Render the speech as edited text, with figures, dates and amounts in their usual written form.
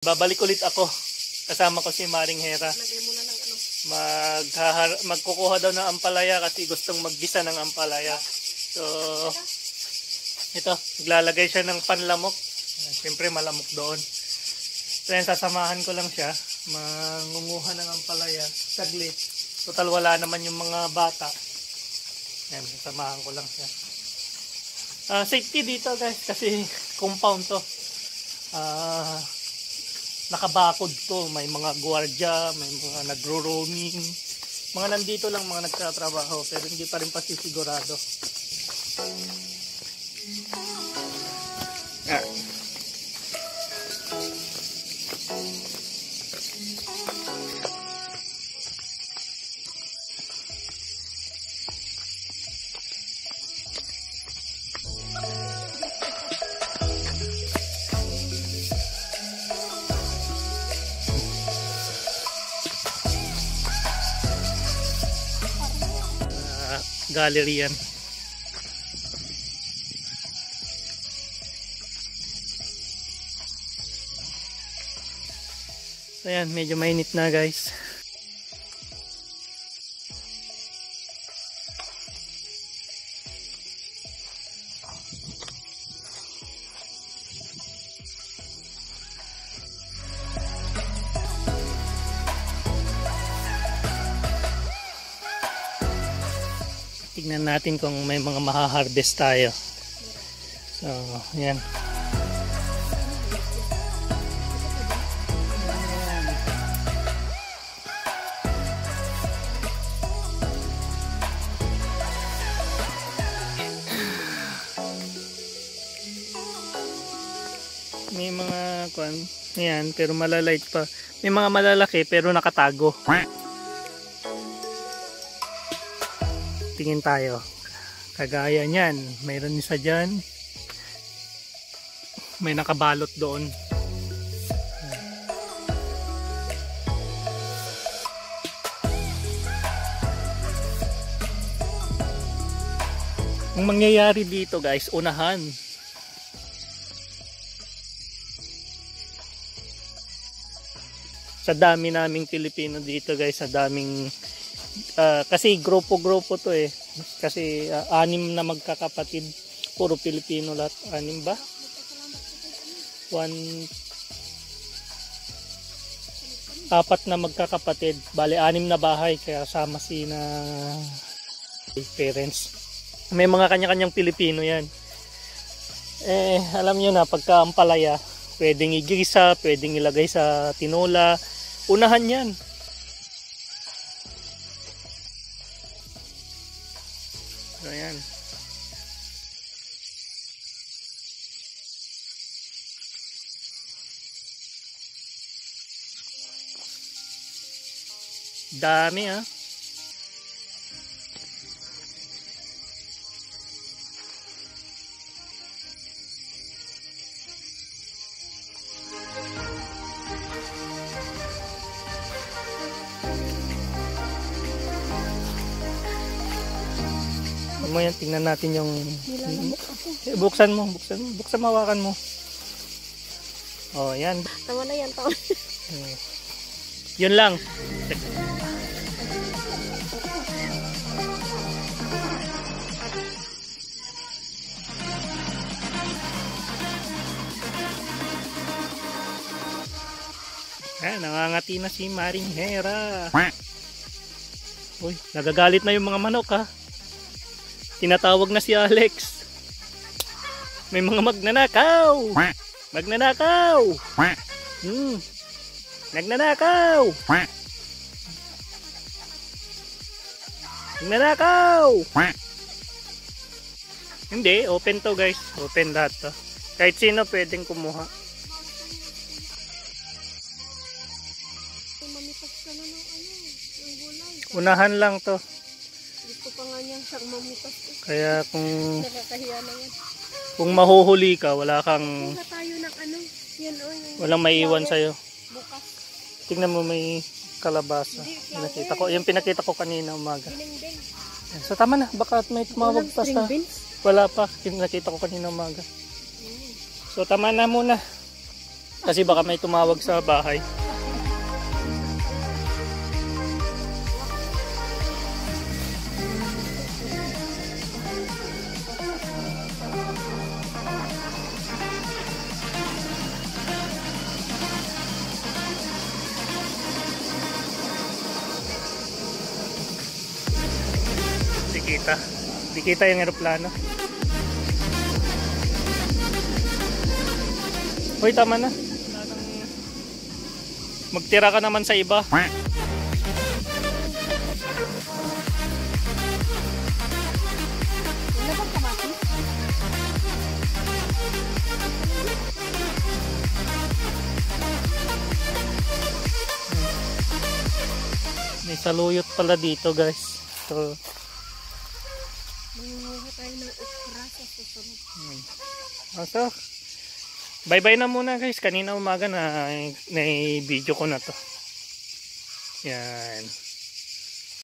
Babalik ulit ako. Kasama ko si Maring Hera. Magkukuha daw ng ampalaya kasi gustong maggisa ng ampalaya. So, ito, maglalagay siya ng panlamok. Siyempre malamok doon. So yan, sasamahan ko lang siya. Mangunguha ng ampalaya. Saglit. Total wala naman yung mga bata. Yan, sasamahan ko lang siya. Safety dito guys kasi compound to. Nakabakod to, may mga gwardiya, may mga nagro-roaming, mga nandito lang, mga nagtatrabaho, pero hindi pa rin pasisigurado. Gallery yan. So yan, medyo mainit na guys. Tignan natin kung may mga maha-harvest tayo. So, yan. May mga kwan, yan, pero malalight pa. May mga malalaki pero nakatago. Tingin tayo. Kagaya niyan, mayroon isa dyan. May nakabalot doon. Ang mangyayari dito guys, unahan. Sa dami naming Pilipino dito guys, sa daming kasi grupo-grupo to eh. Kasi 6 na magkakapatid. Puro Pilipino lahat. 6 ba? 4 na magkakapatid. Bale 6 na bahay. Kaya sama si na parents. May mga kanya-kanyang Pilipino yan. Alam nyo na, pagka ampalaya, pwedeng igisa, pwedeng ilagay sa tinola. Unahan yan. So, ayan. Dami ah. Mo yan, tingnan natin yung buksan mo, hawakan mo. Oh, yan. Tama na yan, tama. Yun lang. Nangangati na si Maring Hera. Uy, nagagalit na yung mga manok ha. Tinatawag na si Alex. May mga magnanakaw. Magnanakaw. Nagnanakaw. Nagnanakaw. Hindi, open to guys. Open lahat to. Kahit sino pwedeng kumuha. Mamitas ka na ng ng gulay. Unahan lang to. Gusto pa nga niya siyang mamitas. Kaya kung nakakahiya na yan. Kung mahuhuli ka, wala kang Kuha tayo ng yan walang maiiwan sa'yo. Bukas. Tingnan mo, may kalabasa. Pinakita ko, yung pinakita ko kanina umaga. Dinding. So tama na, baka may tumawag pa sa. Wala pa, pinakita ko kanina umaga. So tama na muna. Kasi baka may tumawag sa bahay. Di kita yung eroplano. Hoy, tama na. Magtira ka naman sa iba. Wala bang kamatis? May saluyot pala dito, guys. So, Mangunguha tayo ng okra sa susunod. so bye-bye na muna, guys. Kanina umaga na video ko na to. Yan.